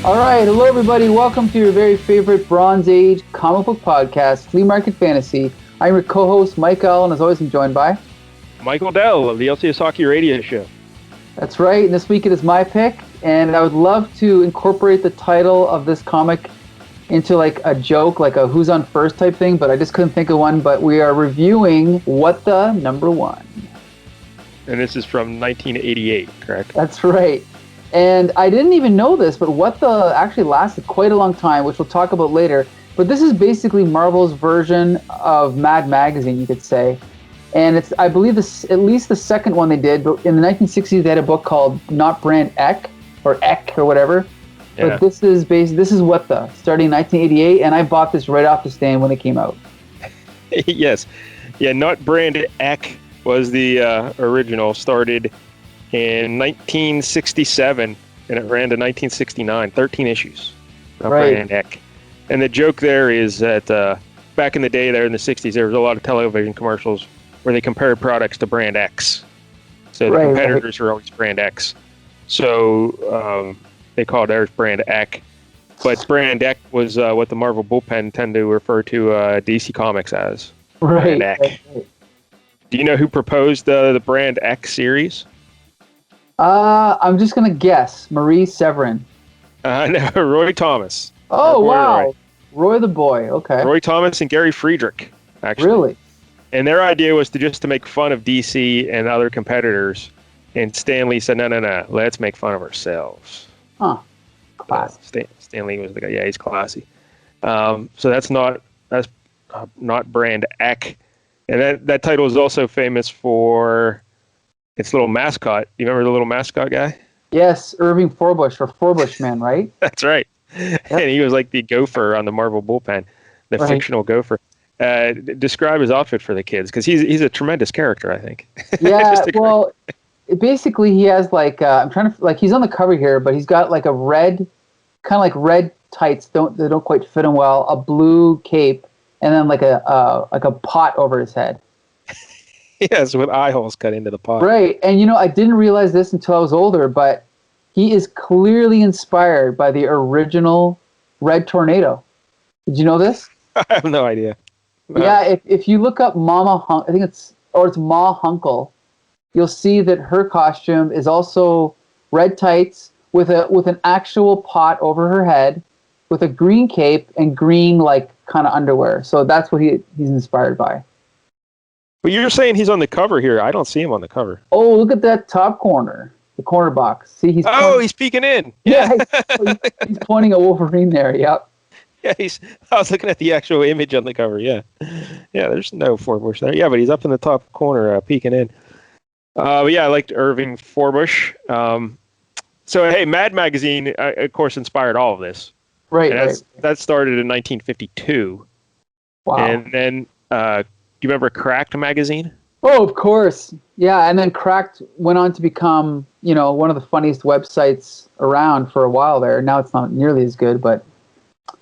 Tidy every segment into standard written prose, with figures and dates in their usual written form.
All right, hello everybody. Welcome to your very favorite Bronze Age comic book podcast, Flea Market Fantasy. I'm your co-host, Mike L, and as always, I'm joined by Michael Dell of the LCS Hockey Radio Show. That's right, and this week it is my pick, and I would love to incorporate the title of this comic into like a joke, like a who's on first type thing, but I just couldn't think of one, but we are reviewing What the Number One. And this is from 1988, correct? That's right. And I didn't even know this, but What the actually lasted quite a long time, which we'll talk about later. But this is basically Marvel's version of Mad Magazine, you could say. And it's, I believe, this at least the second one they did. But in the 1960s, they had a book called Not Brand Ek, or Ek, or whatever. Yeah. But this is What the, starting in 1988, and I bought this right off the stand when it came out. Yes. Yeah, Not Brand Ek was the original, started in 1967, and it ran to 1969, 13 issues. Not Brand Ek. And the joke there is that back in the day there in the 60s, there was a lot of television commercials where they compared products to Brand X. So the competitors were always Brand X. So they called theirs Brand Ek. But Brand Ek was what the Marvel bullpen tend to refer to DC Comics as. Brand Ek. Right. Do you know who proposed the Brand Ek series? I'm just going to guess. Marie Severin. No, Roy Thomas. Oh, wow. Roy the boy. Okay. Roy Thomas and Gary Friedrich, actually. Really? And their idea was to make fun of DC and other competitors. And Stan Lee said, no, let's make fun of ourselves. Huh. Classy. Stan Lee was the guy. Yeah, he's classy. So that's not Brand Ek. And that title is also famous for its little mascot. You remember the little mascot guy? Yes, Irving Forbush, or Forbush Man, right? That's right. Yep. And he was like the gopher on the Marvel bullpen, the fictional gopher. Describe his outfit for the kids, because he's a tremendous character, I think. Yeah, well, basically he has like, he's on the cover here, but he's got like a red, kind of like red tights, they don't quite fit him well, a blue cape, and then like a pot over his head. Yes, with eye holes cut into the pot. Right, and I didn't realize this until I was older, but he is clearly inspired by the original Red Tornado. Did you know this? I have no idea. No. Yeah, if you look up Mama I think it's Ma Hunkle, you'll see that her costume is also red tights with an actual pot over her head, with a green cape and green like kind of underwear. So that's what he's inspired by. But you're saying he's on the cover here. I don't see him on the cover. Oh, look at that top corner, the corner box. See, he's peeking in. Yeah, he's pointing at Wolverine there. Yep. Yeah, I was looking at the actual image on the cover. Yeah, there's no Forbush there. Yeah, but he's up in the top corner, peeking in. But yeah, I liked Irving Forbush. So hey, Mad Magazine, of course, inspired all of this. Right. That started in 1952. Wow. And then, do you remember Cracked magazine? Oh, of course. Yeah, and then Cracked went on to become, one of the funniest websites around for a while there. Now it's not nearly as good, but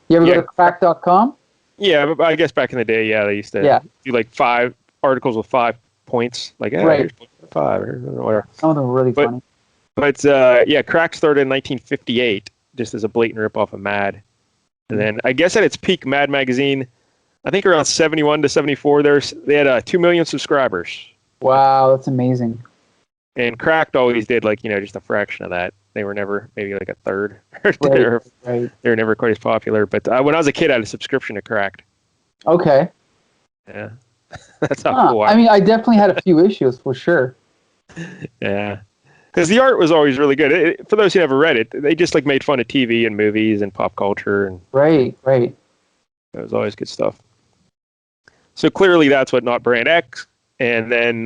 you ever go to cracked.com? Yeah, but I guess back in the day, they used to do like 5 articles with 5 points. Like, here's 5 or whatever. Some of them were really funny. But Cracked started in 1958, just as a blatant ripoff of Mad. And then I guess at its peak, Mad Magazine, I think around 71 to 74, they had 2 million subscribers. Wow, that's amazing. And Cracked always did just a fraction of that. They were never maybe like a third. They were never quite as popular. But when I was a kid, I had a subscription to Cracked. Okay. Yeah. That's how cool I mean, I definitely had a few issues for sure. Yeah. Because the art was always really good. For those who never read it, they just made fun of TV and movies and pop culture. And Right. It was always good stuff. So clearly that's what Not Brand X, and then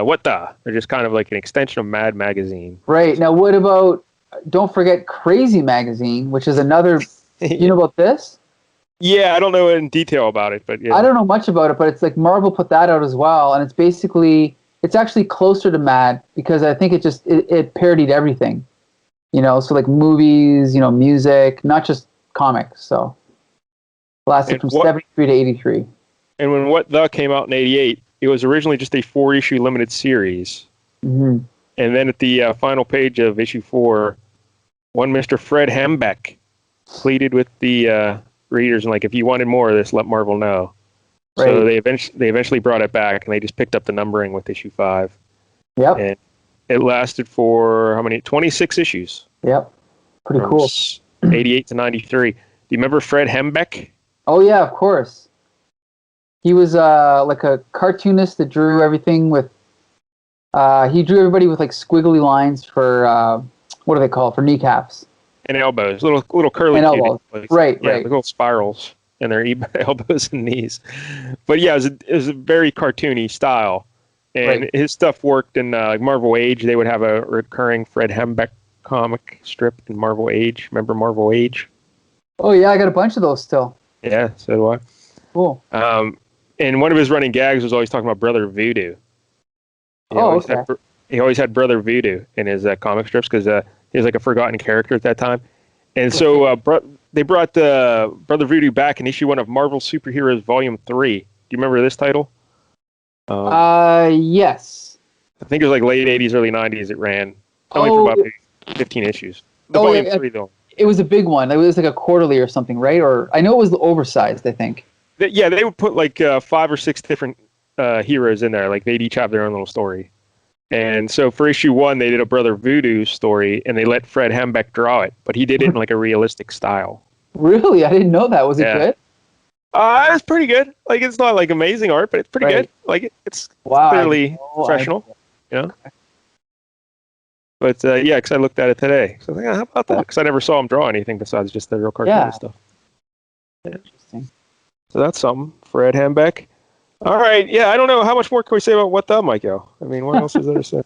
What the? They're just kind of like an extension of Mad Magazine. Right. Now what about, don't forget Crazy Magazine, which is another, you know about this? Yeah, I don't know in detail about it, but yeah. I don't know much about it, but it's like Marvel put that out as well, and it's actually closer to Mad, because I think it parodied everything. So like movies, music, not just comics, so. Lasted from 73 to 83. And when What the came out in 88, it was originally just a 4-issue limited series. Mm-hmm. And then at the final page of issue 4, one Mr. Fred Hembeck pleaded with the readers and like, if you wanted more of this, let Marvel know. Right. So they eventually brought it back, and they just picked up the numbering with issue 5. Yep. And it lasted for how many? 26 issues. Yep. Pretty From cool. 88 to 93. Do you remember Fred Hembeck? Oh yeah, of course. He was like a cartoonist that drew everything with. He drew everybody with like squiggly lines for what do they call it? For kneecaps And elbows, little curly and elbows. Right, yeah, right. little spirals in their elbows and knees. But yeah, it was a very cartoony style, and Right. his stuff worked in like Marvel Age. They would have a recurring Fred Hembeck comic strip in Marvel Age. Remember Marvel Age? Oh yeah, I got a bunch of those still. Yeah, so do I. Cool. And one of his running gags was always talking about Brother Voodoo. Okay. He always had Brother Voodoo in his comic strips because he was like a forgotten character at that time. And so they brought Brother Voodoo back in issue 1 of Marvel Superheroes Volume 3. Do you remember this title? Yes. I think it was like late 80s, early 90s it ran. Only for about 15 issues. Volume 3, though. It was a big one. It was like a quarterly or something, right? Or I know it was oversized, I think. Yeah, they would put like 5 or 6 different heroes in there. Like they'd each have their own little story. And so for issue 1, they did a Brother Voodoo story, and they let Fred Hembeck draw it, but he did it in like a realistic style. Really? I didn't know that. Was it good? It's pretty good. Like it's not like amazing art, but it's pretty good. Like it's clearly professional. Okay. But yeah, because I looked at it today. So I was like, how about that? Because I never saw him draw anything besides just the real cartoon stuff. Yeah. Interesting. So that's something. Fred Hembeck. All right. Yeah, I don't know. How much more can we say about What the, Michael? I mean, what else is there to say?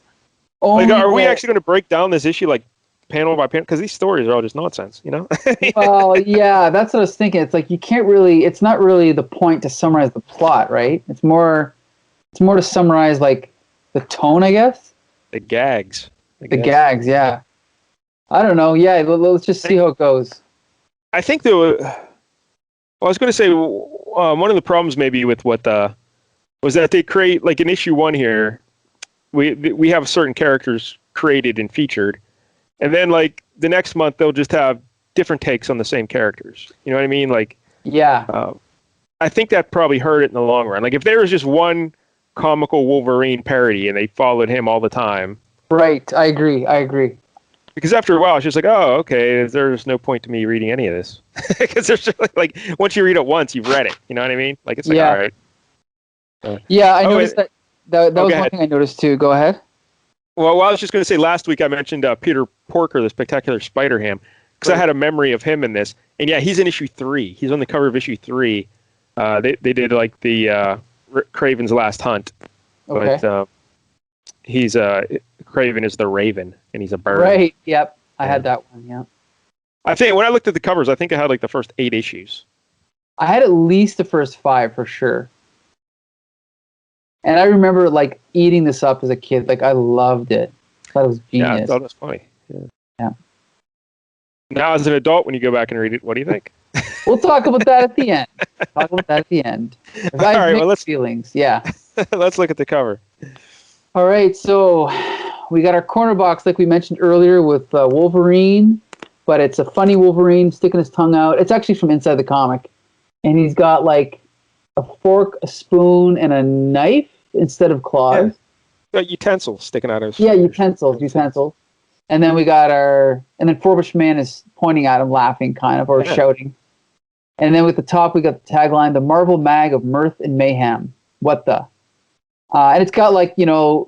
Are we actually going to break down this issue like panel by panel? Because these stories are all just nonsense, Well, yeah, that's what I was thinking. It's like you can't really. It's not really the point to summarize the plot, right? It's more to summarize like the tone, I guess. The gags. The gags, yeah. I don't know. Yeah, let's just see how it goes. I think I was going to say one of the problems maybe with What the was that they create like in issue 1 here. We have certain characters created and featured, and then like the next month they'll just have different takes on the same characters. You know what I mean? Like, yeah. I think that probably hurt it in the long run. Like if there was just one comical Wolverine parody and they followed him all the time. Right. I agree. Because after a while, it's just like, oh, okay, there's no point to me reading any of this. Because there's just like once you read it once, you've read it. You know what I mean? Like it's like, all right. I noticed that was one thing I noticed too. Go ahead. Well, I was just going to say last week I mentioned Peter Porker, the Spectacular Spider-Ham, because I had a memory of him in this. And yeah, he's in issue 3. He's on the cover of issue 3. They did like the Craven's Last Hunt. Okay. But he's Craven is the Raven, and he's a bird. Right. Yep. I had that one. Yeah. I think when I looked at the covers, I think I had like the first 8 issues. I had at least the first 5 for sure. And I remember like eating this up as a kid. Like I loved it. I thought it was genius. Yeah, I thought it was funny. Yeah. Now as an adult, when you go back and read it, what do you think? We'll talk about that at the end. All right. Well, feelings. Yeah. Let's look at the cover. All right. So we got our corner box, like we mentioned earlier, with Wolverine, but it's a funny Wolverine sticking his tongue out. It's actually from inside the comic, and he's got like a fork, a spoon, and a knife instead of claws. Yeah. Utensils sticking out of his utensils. And then we got and then Forbush Man is pointing at him, laughing kind of, or shouting. And then with the top, we got the tagline, the Marvel Mag of Mirth and Mayhem. What the? And it's got like, the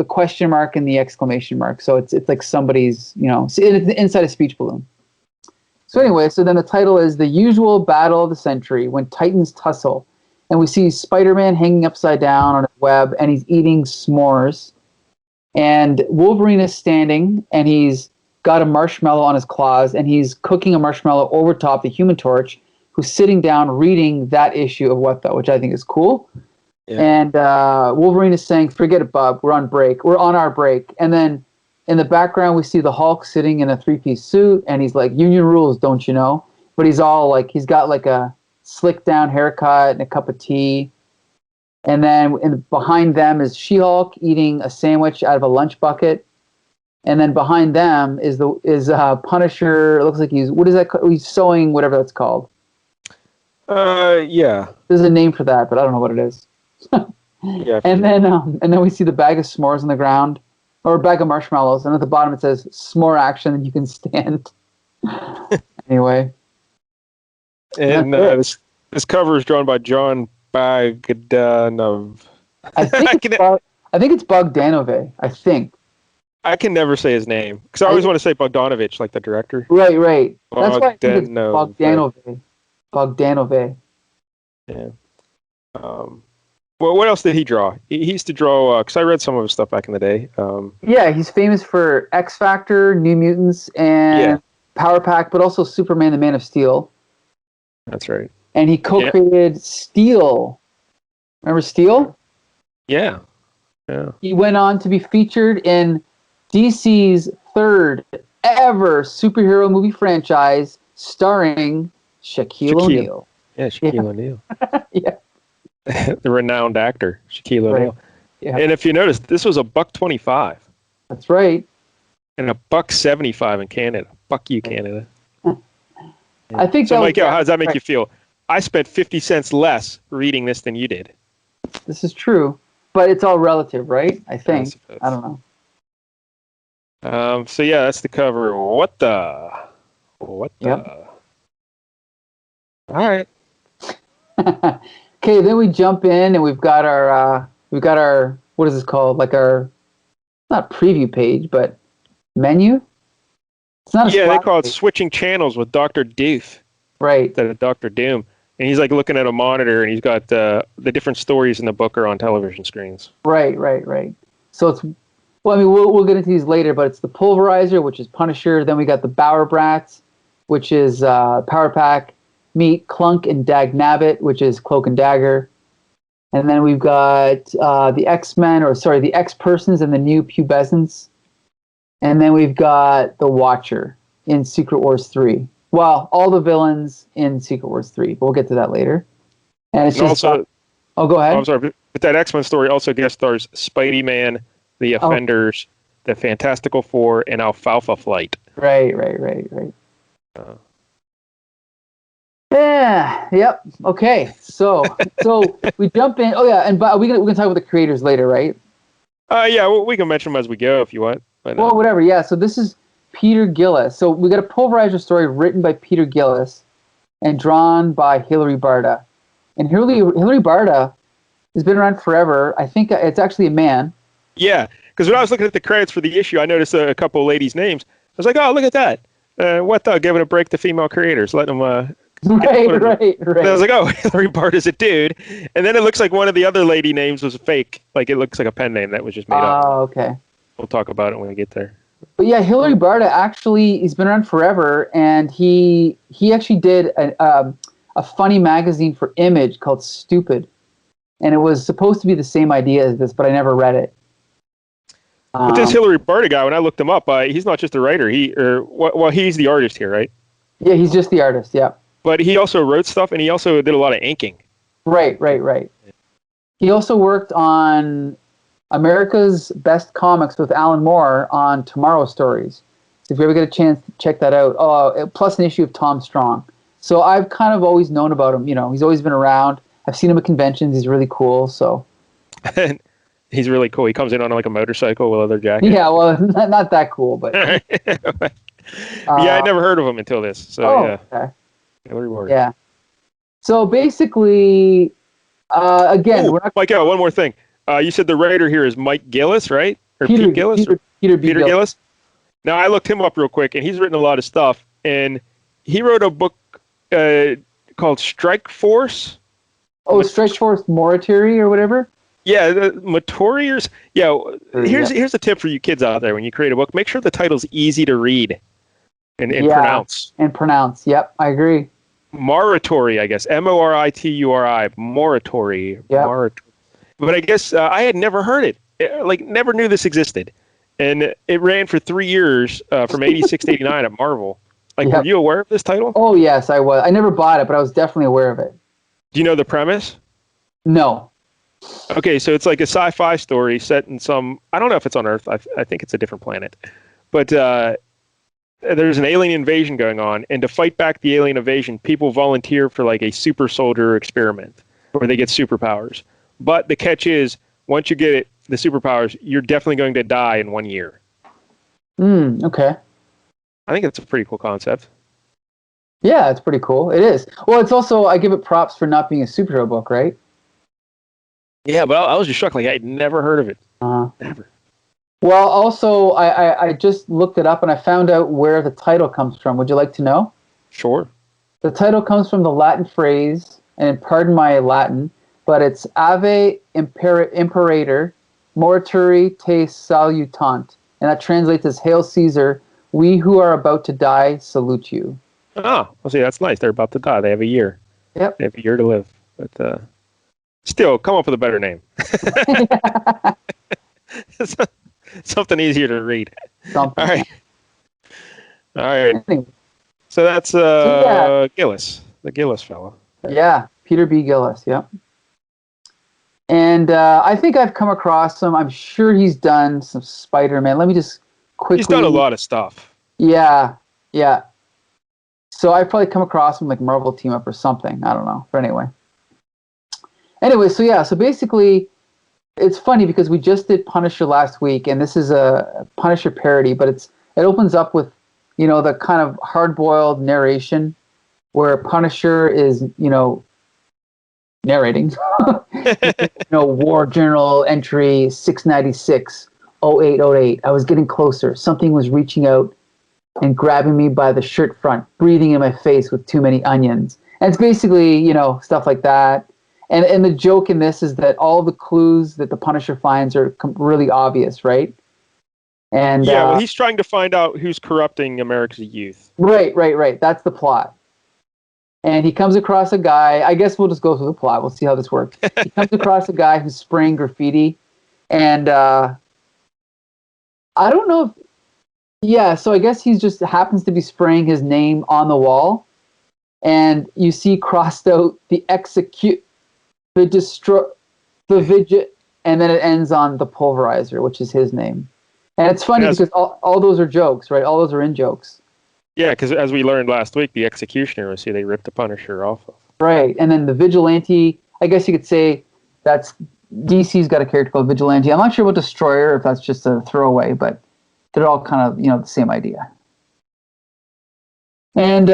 question mark and the exclamation mark. So it's like somebody's, it's inside a speech balloon. So anyway, so then the title is The Usual Battle of the Century, When Titans Tussle. And we see Spider-Man hanging upside down on a web, and he's eating s'mores. And Wolverine is standing, and he's got a marshmallow on his claws, and he's cooking a marshmallow over top the Human Torch, who's sitting down reading that issue of What the, which I think is cool. Yeah. And Wolverine is saying, forget it, Bob, we're on break. We're on our break. And then in the background, we see the Hulk sitting in a 3-piece suit, and he's like, union rules, don't you know? But he's all like, he's got like a slick down haircut and a cup of tea. And then behind them is She-Hulk eating a sandwich out of a lunch bucket. And then behind them is Punisher. It looks like what is that? He's sewing whatever that's called. Yeah. There's a name for that, but I don't know what it is. Yeah. And then we see the bag of s'mores on the ground, or a bag of marshmallows, and at the bottom it says "s'more action that you can stand." Anyway. And this cover is drawn by John Bogdanove. I think it's Bogdanove. I think. I can never say his name because I always want to say Bogdanovich, like the director. Right. That's why I think it's Bogdanove. Bogdanove. Yeah. Well, what else did he draw? He used to draw, because I read some of his stuff back in the day. Yeah, he's famous for X Factor, New Mutants, and Power Pack, but also Superman, the Man of Steel. That's right. And he co-created Steel. Remember Steel? Yeah. He went on to be featured in DC's third ever superhero movie franchise, starring Shaquille O'Neal. Yeah, Shaquille O'Neal. Yeah. The renowned actor, Shaquille O'Neal. Yeah. And if you notice, this was $1.25. That's right. And $1.75 in Canada. Fuck you, Canada. I think so, Mike, how does that make you feel? I spent 50 cents less reading this than you did. This is true, but it's all relative, right? I think. I don't know. So yeah, that's the cover. What the? Yep. All right. Okay, then we jump in and we've got our what is this called? Like our not preview page, but menu. It's not. They call it switching channels with Dr. Doof. Right. Instead of Dr. Doom. And he's like looking at a monitor, and he's got the different stories in the book are on television screens. Right. So it's, well, I mean, we'll get into these later, but it's the Pulverizer, which is Punisher. Then we got the Bower Brats, which is Power Pack. Meet Clunk and Dag Nabbit, which is Cloak and Dagger. And then we've got the the X-Persons and the New Pubescents. And then we've got the Watcher in Secret Wars 3. Well, all the villains in Secret Wars 3, but we'll get to that later. And it's just also, go ahead. I'm sorry, but that X-Men story also guest stars Spidey-Man, the Offenders, the Fantastical Four, and Alfalfa Flight. Right. Yeah. Yep. Okay. So we jump in. Oh yeah, and we can talk about the creators later, right? We can mention them as we go if you want. But, well, whatever. Yeah. So this is Peter Gillis. So we got a Pulverizer story written by Peter Gillis and drawn by Hilary Barta. And Hilary Barta has been around forever. I think it's actually a man. Yeah, because when I was looking at the credits for the issue, I noticed a couple of ladies' names. I was like, oh, look at that. What the? Giving a break to female creators, letting them. Right. And I was like, oh, Hilary Barta's a dude. And then it looks like one of the other lady names was fake. Like it looks like a pen name that was just made up. Oh, okay. We'll talk about it when we get there. But yeah, Hilary Barta actually, he's been around forever, and he actually did a funny magazine for Image called Stupid, and it was supposed to be the same idea as this, but I never read it. But this Hilary Barta guy, when I looked him up, he's not just a writer. He's the artist here, right? Yeah, he's just the artist. Yeah. But he also wrote stuff, and he also did a lot of inking. Right. He also worked on America's Best Comics with Alan Moore on Tomorrow Stories. So if you ever get a chance to check that out, plus an issue of Tom Strong. So I've kind of always known about him. You know, he's always been around. I've seen him at conventions. He's really cool. So he's really cool. He comes in on like a motorcycle with a leather jacket. Yeah, well, not that cool, but yeah, I'd never heard of him until this. So yeah. Okay. Reward. Yeah. So basically, again, we're not... Mike, one more thing. You said the writer here is Mike Gillis, right? Or Pete Gillis? Peter Gillis. Now, I looked him up real quick, and he's written a lot of stuff. And he wrote a book called Strike Force. Oh, Strike Force Morituri or whatever? Yeah, the Motoriers. Yeah, here's a tip for you kids out there. When you create a book, make sure the title's easy to read and pronounce. And pronounce. Yep, I agree. Morituri, I guess. Morituri. Morituri. Yep. But I guess I had never heard it. Never knew this existed. And it ran for 3 years from 86 to 89 at Marvel. Were you aware of this title? Oh, yes, I was. I never bought it, but I was definitely aware of it. Do you know the premise? No. Okay, so it's like a sci-fi story set in some... I don't know if it's on Earth. I think it's a different planet. But there's an alien invasion going on, and to fight back the alien invasion, people volunteer for like a super soldier experiment where they get superpowers. But the catch is, once you get the superpowers, you're definitely going to die in 1 year. Okay. I think that's a pretty cool concept. Yeah, it's pretty cool. It is. Well, it's also, I give it props for not being a superhero book, right? Yeah, but I was just shocked. Like, I'd never heard of it. Never. Well, also, I just looked it up and I found out where the title comes from. Would you like to know? Sure. The title comes from the Latin phrase, and pardon my Latin, but it's Ave Imperator Morituri Te Salutant. And that translates as Hail Caesar, we who are about to die salute you. Oh, well, see, that's nice. They're about to die. They have a year. Yep. They have a year to live. But still, come up with a better name. Something easier to read. Something. All right. Anyway. So that's Gillis, the Gillis fellow. Yeah, Peter B. Gillis, yep. And I think I've come across him. I'm sure he's done some Spider-Man. Let me just quickly... He's done a lot of stuff. Yeah. So I've probably come across him like Marvel Team Up or something. I don't know. But anyway, so basically, it's funny because we just did Punisher last week, and this is a Punisher parody, but it opens up with, the kind of hard-boiled narration where Punisher is, narrating. War Journal entry 696, 0808. I was getting closer. Something was reaching out and grabbing me by the shirt front, breathing in my face with too many onions. And it's basically, stuff like that. And the joke in this is that all the clues that the Punisher finds are really obvious, right? And well, he's trying to find out who's corrupting America's youth. Right. That's the plot. And he comes across a guy. I guess we'll just go through the plot. We'll see how this works. He comes across a guy who's spraying graffiti, and I don't know if. Yeah, so I guess he just happens to be spraying his name on the wall, and you see crossed out the execute, the destroy, the vigil, and then it ends on the pulverizer, which is his name. And it's funny because all those are jokes, right? All those are in jokes. Yeah, because as we learned last week, the Executioner was who they ripped the Punisher off of. Right, and then the Vigilante, I guess you could say that's DC's got a character called Vigilante. I'm not sure about Destroyer, if that's just a throwaway, but they're all kind of, the same idea. And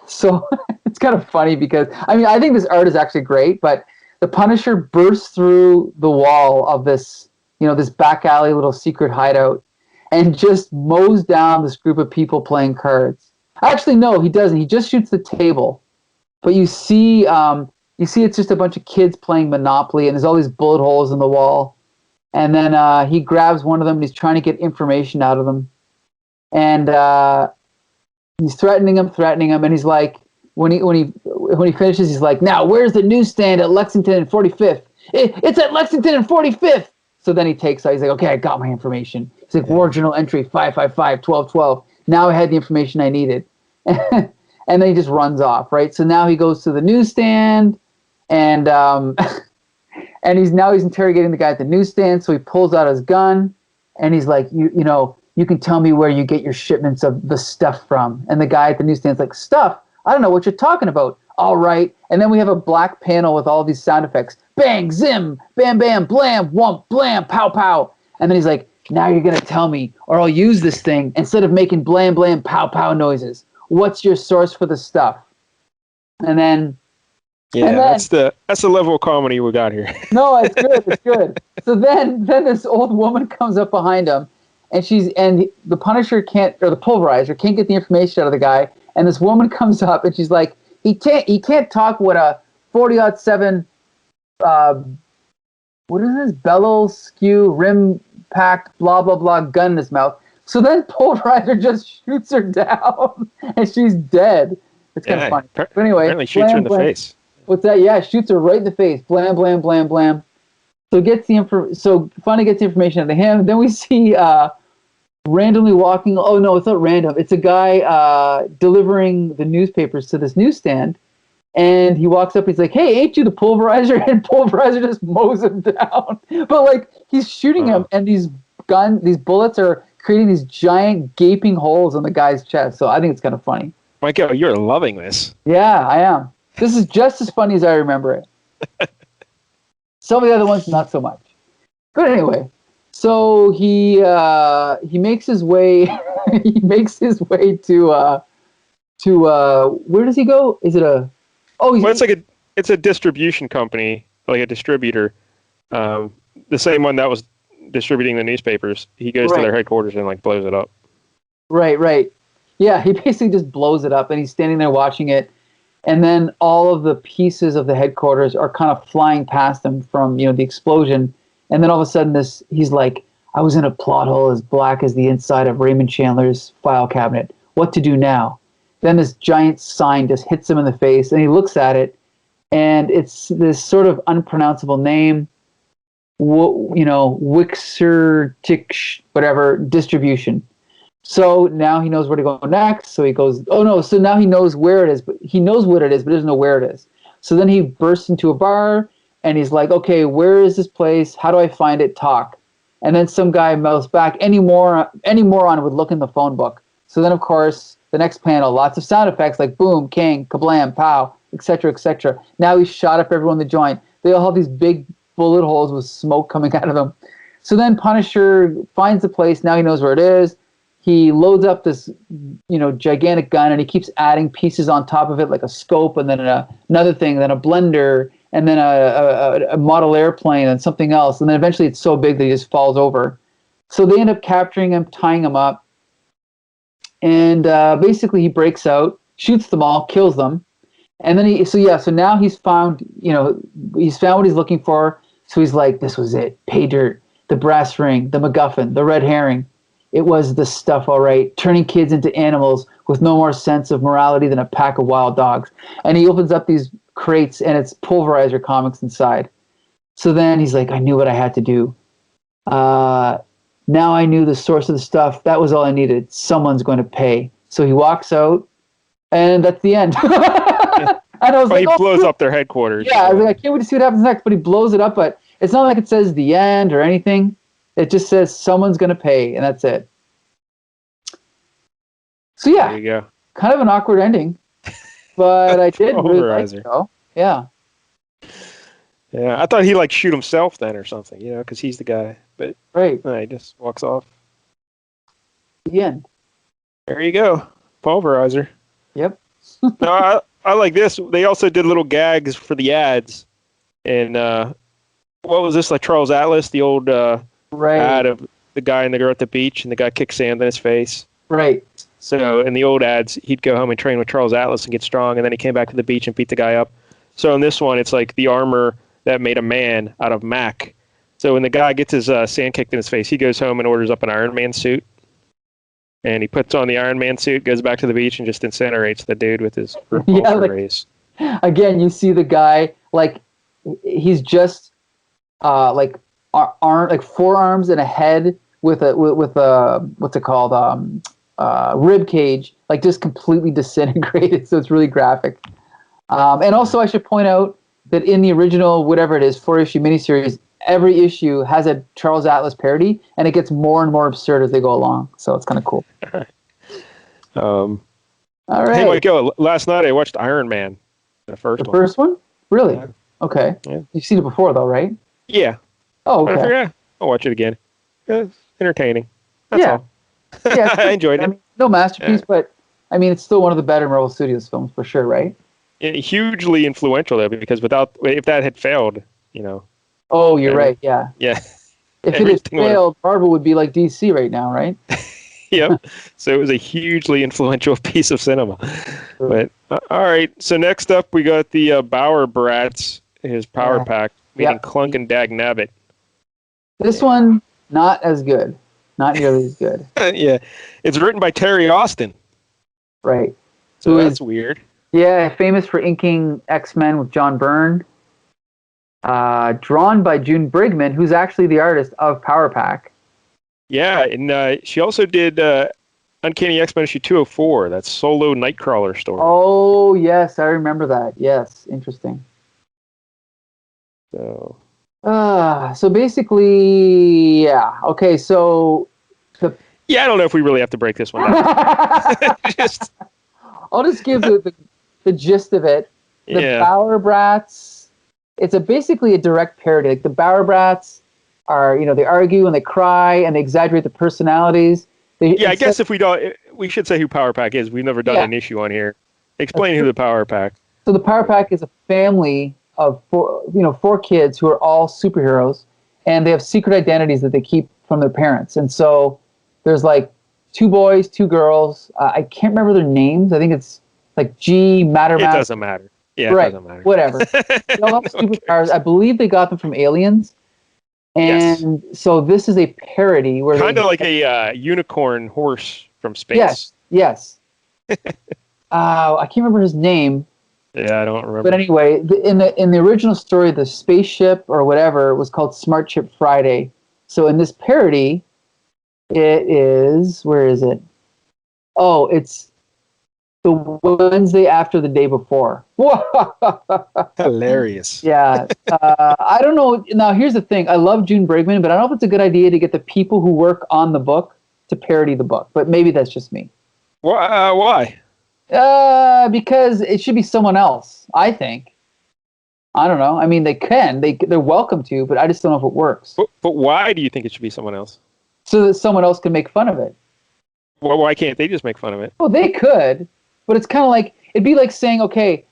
so it's kind of funny because, I think this art is actually great, but the Punisher bursts through the wall of this, this back alley little secret hideout and just mows down this group of people playing cards. Actually, no, he doesn't. He just shoots the table. But you see it's just a bunch of kids playing Monopoly, and there's all these bullet holes in the wall. And then he grabs one of them, and he's trying to get information out of them. And he's threatening him, and he's like, when he finishes, he's like, now, where's the newsstand at Lexington and 45th? It's at Lexington and 45th! So then he takes out, he's like, okay, I got my information. He's like, War Journal entry 555-1212. Now I had the information I needed. And then he just runs off, right? So now he goes to the newsstand, and and he's interrogating the guy at the newsstand. So he pulls out his gun, and he's like, you can tell me where you get your shipments of the stuff from. And the guy at the newsstand's like, stuff? I don't know what you're talking about. All right. And then we have a black panel with all these sound effects. Bang, zim, bam, bam, blam, whump, blam, pow, pow. And then he's like, now you're going to tell me, or I'll use this thing instead of making blam, blam, pow, pow noises. What's your source for the stuff? And then... that's the level of comedy we got here. No, it's good. So then this old woman comes up behind him, and the Punisher the Pulverizer can't get the information out of the guy, and this woman comes up, and she's like, he can't talk with a 40-07 what is this? Bellow, skew, rim packed, blah, blah, blah, gun in his mouth. So then Pulverizer just shoots her down, and she's dead. It's kind of funny. But anyway. Apparently shoots her in the face. What's that? Yeah, shoots her right in the face. Blam, blam, blam, blam. So Funny gets the information out of him. Then we see randomly walking. Oh, no, it's not random. It's a guy delivering the newspapers to this newsstand. And he walks up, he's like, hey, ain't you the Pulverizer? And Pulverizer just mows him down. But, he's shooting him, and these bullets are creating these giant gaping holes in the guy's chest. So I think it's kind of funny. Michael, you're loving this. Yeah, I am. This is just as funny as I remember it. Some of the other ones, not so much. But anyway, so he makes his way to where does he go? Is it a it's a distribution company, like a distributor. The same one that was distributing the newspapers. He goes to their headquarters and like blows it up. Right. Yeah, he basically just blows it up, and he's standing there watching it. And then all of the pieces of the headquarters are kind of flying past him from, the explosion. And then all of a sudden he's like, I was in a plot hole as black as the inside of Raymond Chandler's file cabinet. What to do now? Then this giant sign just hits him in the face, and he looks at it, and it's this sort of unpronounceable name, Wixer whatever, distribution. So now he knows where to go next. So he goes, so now he knows where it is, but he knows what it is, but doesn't know where it is. So then he bursts into a bar, and he's like, okay, where is this place? How do I find it? Talk. And then some guy mouths back, any moron would look in the phone book. So then, of course, the next panel, lots of sound effects like boom, king, kablam, pow, etc., etc. Now he's shot up everyone in the joint. They all have these big bullet holes with smoke coming out of them. So then Punisher finds the place. Now he knows where it is. He loads up this, gigantic gun, and he keeps adding pieces on top of it, like a scope, and then another thing, then a blender, and then a model airplane, and something else. And then eventually it's so big that he just falls over. So they end up capturing him, tying him up. And basically he breaks out, shoots them all, kills them. And then so now he's found, he's found what he's looking for. So he's like, this was it. Pay dirt, the brass ring, the MacGuffin, the red herring. It was the stuff, all right, turning kids into animals with no more sense of morality than a pack of wild dogs. And he opens up these crates, and it's Pulverizer comics inside. So then he's like, I knew what I had to do. Now I knew the source of the stuff. That was all I needed. Someone's going to pay. So he walks out, and that's the end. And I was he blows up their headquarters. Yeah, I was like, I can't wait to see what happens next. But he blows it up, but it's not like it says the end or anything. It just says someone's going to pay, and that's it. So yeah, there you go. Kind of an awkward ending, but I did really like it, though. Yeah. Yeah, I thought he shoot himself then or something, because he's the guy. But he just walks off. The end. There you go, Pulverizer. Yep. No, I like this. They also did little gags for the ads, and what was this, like Charles Atlas, the old ad of the guy and the girl at the beach, and the guy kicks sand in his face. Right. So in the old ads, he'd go home and train with Charles Atlas and get strong, and then he came back to the beach and beat the guy up. So in this one, it's like the armor that made a man out of Mac. So when the guy gets his sand kicked in his face, he goes home and orders up an Iron Man suit. And he puts on the Iron Man suit, goes back to the beach, and just incinerates the dude with his repulsor rays. Again, you see the guy, he's just forearms and a head with a what's it called, rib cage, just completely disintegrated. So it's really graphic. And also I should point out that in the original, whatever it is, 4-issue miniseries, every issue has a Charles Atlas parody, and it gets more and more absurd as they go along. So it's kind of cool. All right. Hey, Michael, last night I watched Iron Man, the first one. The first one? Really? Yeah. Okay. Yeah. You've seen it before, though, right? Yeah. Oh, okay. Yeah, I'll watch it again. It's entertaining. That's all. Yeah, I enjoyed it. No masterpiece, but it's still one of the better Marvel Studios films for sure, right? Yeah, hugely influential though, because if that had failed, Oh, you're right. Yeah. Yeah. If it had failed, Marvel would be like DC right now, right? Yep. So it was a hugely influential piece of cinema. But all right. So next up, we got the Bauer Brats, his Power Pack, meeting Clunk and Dagnabbit. This one, not as good. Not nearly as good. Yeah. It's written by Terry Austin. Right. So that's weird. Yeah, famous for inking X-Men with John Byrne. Drawn by June Brigman, who's actually the artist of Power Pack. Yeah, and she also did Uncanny X-Men issue 204, that solo Nightcrawler story. Oh, yes, I remember that. Yes, interesting. So basically, yeah. Okay, so Yeah, I don't know if we really have to break this one down. Just I'll just give the gist of it. The yeah. Bower Brats, it's basically a direct parody. Like the Bower Brats are, they argue and they cry and they exaggerate the personalities. I guess if we don't, we should say who Power Pack is. We've never done an issue on here. Explain who the Power Pack. So the Power Pack is a family of four kids who are all superheroes, and they have secret identities that they keep from their parents. And so there's like 2 boys, 2 girls. I can't remember their names. I think it's like G, Matter. It doesn't matter. Yeah, right. It doesn't matter. Whatever. They all have superpowers. I believe they got them from aliens. And so this is a parody where kind of like a unicorn horse from space. Yes. I can't remember his name. Yeah, I don't remember. But anyway, in the original story, the spaceship or whatever was called Smart Chip Friday. So in this parody, it is, where is it? Oh, it's the Wednesday after the day before. Hilarious. Yeah. I don't know. Now, here's the thing. I love June Brigman, but I don't know if it's a good idea to get the people who work on the book to parody the book. But maybe that's just me. Why? Because it should be someone else, I think. I don't know. I mean, they can. They're welcome to, but I just don't know if it works. But why do you think it should be someone else? So that someone else can make fun of it. Well, why can't they just make fun of it? Well, they could, but it's kind of like, it'd be like saying, okay,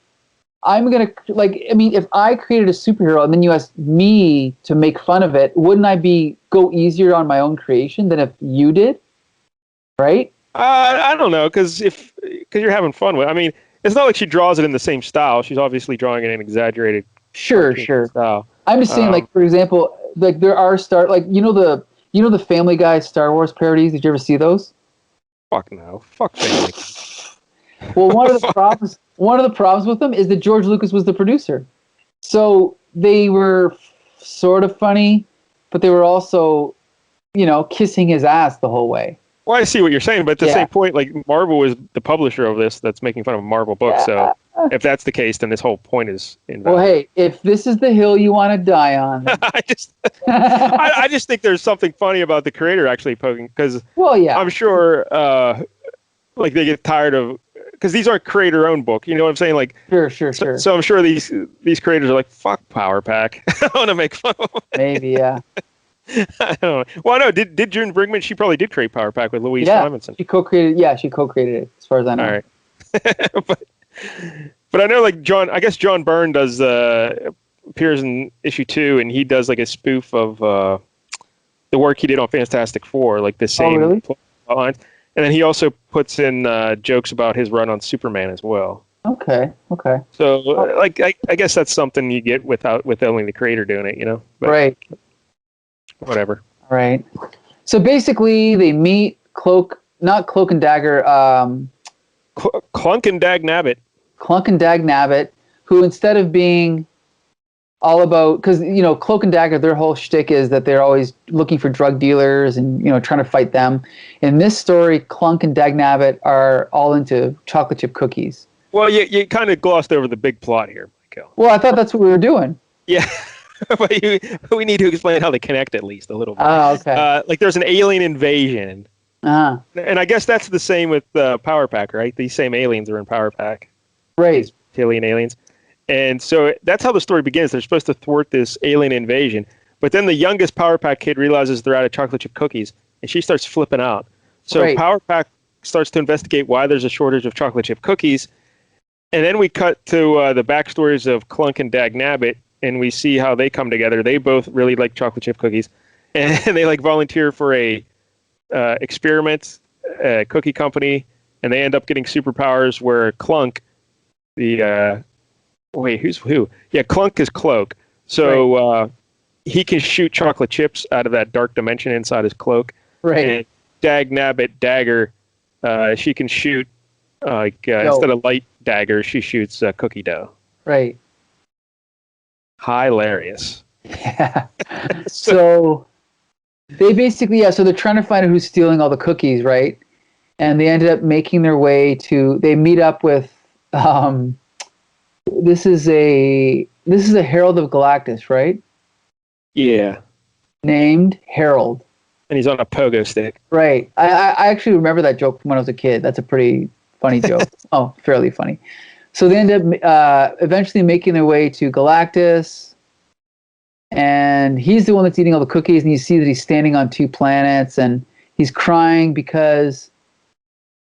if I created a superhero and then you asked me to make fun of it, wouldn't I go easier on my own creation than if you did? Right? I don't know, because you're having fun with it. I mean, it's not like she draws it in the same style. She's obviously drawing it in exaggerated sure style. I'm just saying, like, for example, like there are the Family Guy Star Wars parodies. Did you ever see those? Fuck no. Fuck Family Guy. Well, one of the problems with them is that George Lucas was the producer. So they were sort of funny, but they were also, kissing his ass the whole way. Well, I see what you're saying, but at the same point, like, Marvel is the publisher of this that's making fun of Marvel books. So if that's the case, then this whole point is invalid. Well, hey, if this is the hill you want to die on, I just think there's something funny about the creator actually poking, because I'm sure like they get tired of, because these aren't creator-owned book. You know what I'm saying? Like, sure. So I'm sure these creators are like, fuck Power Pack. I want to make fun of them. Maybe, yeah. I don't know. Well, no, did June Brigman? She probably did create Power Pack with Louise Simonson. She co-created it, as far as I know. All right. but I know, like, John Byrne does appears in issue 2, and he does like a spoof of the work he did on Fantastic Four, like the same plot lines. And then he also puts in jokes about his run on Superman as well. Okay. So, like, I guess that's something you get with only the creator doing it, But, right. Whatever. Right. So basically, they meet not Cloak and Dagger. Clunk and Dag Nabbit. Clunk and Dag Nabbit, who instead of being all about, because Cloak and Dagger, their whole shtick is that they're always looking for drug dealers and trying to fight them. In this story, Clunk and Dag Nabbit are all into chocolate chip cookies. Well, you kind of glossed over the big plot here, Michael. Well, I thought that's what we were doing. Yeah. But we need to explain how they connect at least a little bit. Oh, okay. Like, there's an alien invasion. Uh-huh. And I guess that's the same with Power Pack, right? These same aliens are in Power Pack. Right. These alien aliens. And so that's how the story begins. They're supposed to thwart this alien invasion. But then the youngest Power Pack kid realizes they're out of chocolate chip cookies, and she starts flipping out. So Power Pack starts to investigate why there's a shortage of chocolate chip cookies. And then we cut to the backstories of Clunk and Dag Nabbit, and we see how they come together. They both really like chocolate chip cookies, and they like volunteer for a experiment cookie company, and they end up getting superpowers where Clunk, who's who? Yeah, Clunk is Cloak. So he can shoot chocolate chips out of that dark dimension inside his cloak. Right. And Dag Nabbit Dagger, she can shoot instead of light daggers, she shoots cookie dough. Right. Hilarious. Yeah. So they basically, so they're trying to find out who's stealing all the cookies, right? And they ended up making their way they meet up with, this is a Herald of Galactus, right? Yeah. Named Herald. And he's on a pogo stick. Right. I actually remember that joke from when I was a kid. That's a pretty funny joke. Oh, fairly funny. So they end up eventually making their way to Galactus, and he's the one that's eating all the cookies, and you see that he's standing on 2 planets, and he's crying because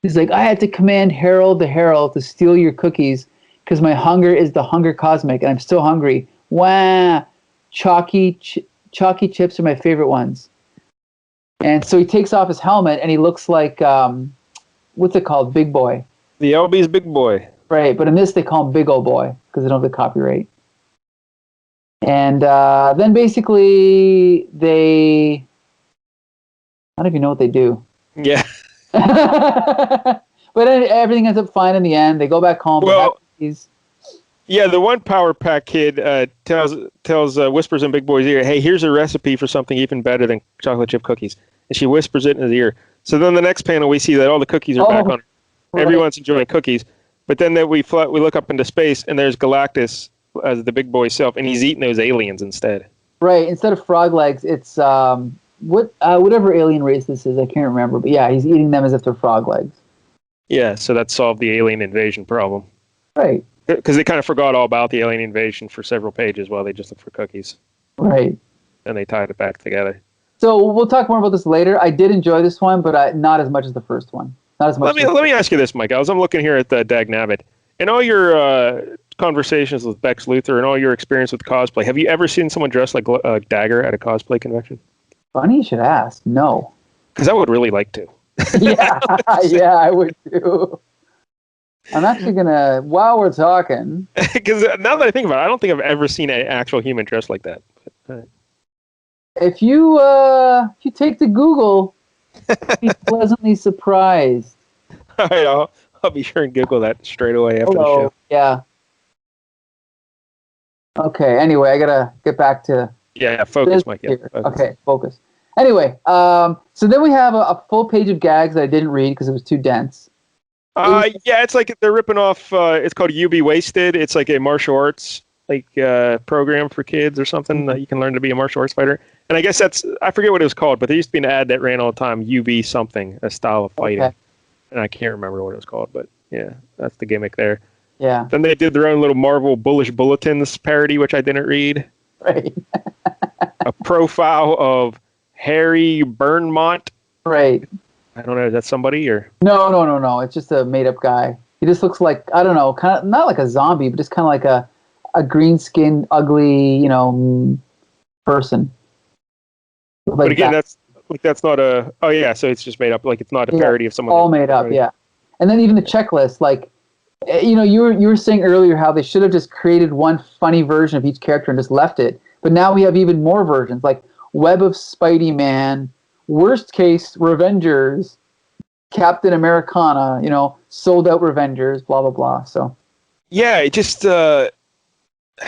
he's like, I had to command Herald the Herald to steal your cookies because my hunger is the hunger cosmic, and I'm still hungry. Wah! Chalky chips are my favorite ones. And so he takes off his helmet, and he looks like, what's it called? Big Boy. The LB's Big Boy. Right, but in this they call him Big Ol' Boy because they don't have the copyright. And then basically I don't even know what they do. Yeah. But everything ends up fine in the end. They go back home. Well, yeah, the one Power Pack kid tells whispers in Big Boy's ear, hey, here's a recipe for something even better than chocolate chip cookies. And she whispers it in his ear. So then the next panel we see that all the cookies are back on. Right. Everyone's enjoying cookies. But then we look up into space, and there's Galactus as the Big Boy self, and he's eating those aliens instead. Right. Instead of frog legs, it's whatever alien race this is. I can't remember. But yeah, he's eating them as if they're frog legs. Yeah, so that solved the alien invasion problem. Right. Because they kind of forgot all about the alien invasion for several pages while they just looked for cookies. Right. And they tied it back together. So we'll talk more about this later. I did enjoy this one, but not as much as the first one. Not as much. Let me ask you this, Mike. I'm looking here at the Dagnabbit. In all your conversations with Bex Luthor and all your experience with cosplay, have you ever seen someone dressed like Dagger at a cosplay convention? Funny you should ask. No. Because I would really like to. Yeah, I would too. I'm actually gonna, while we're talking, because now that I think about it, I don't think I've ever seen an actual human dressed like that. But, if you take to Google, be pleasantly surprised. All right, I'll be sure and Google that straight away after the show. Yeah. Okay. Anyway, I gotta get back to focus, Mike. Yeah, focus. Okay, focus. Anyway, so then we have a full page of gags that I didn't read because it was too dense. It's like they're ripping off. It's called UB Wasted. It's like a martial arts program for kids or something that you can learn to be a martial arts fighter. And I guess I forget what it was called, but there used to be an ad that ran all the time. UB something, a style of fighting, and I can't remember what it was called. But yeah, that's the gimmick there. Yeah. Then they did their own little Marvel Bullish Bulletins parody, which I didn't read. Right. A profile of Harry Burnmont. Right. I don't know. Is that somebody or? No. It's just a made-up guy. He just looks like, I don't know, kind of not like a zombie, but just kind of like a green-skinned, ugly, person. Like but again, that's not a. Oh yeah, so it's just made up. Like it's not a parody of someone. All made up, yeah. And then even the checklist, like, you were saying earlier how they should have just created one funny version of each character and just left it. But now we have even more versions, like Web of Spidey-Man, Worst Case Revengers, Captain Americana, Sold Out Revengers, blah blah blah. So yeah, it just I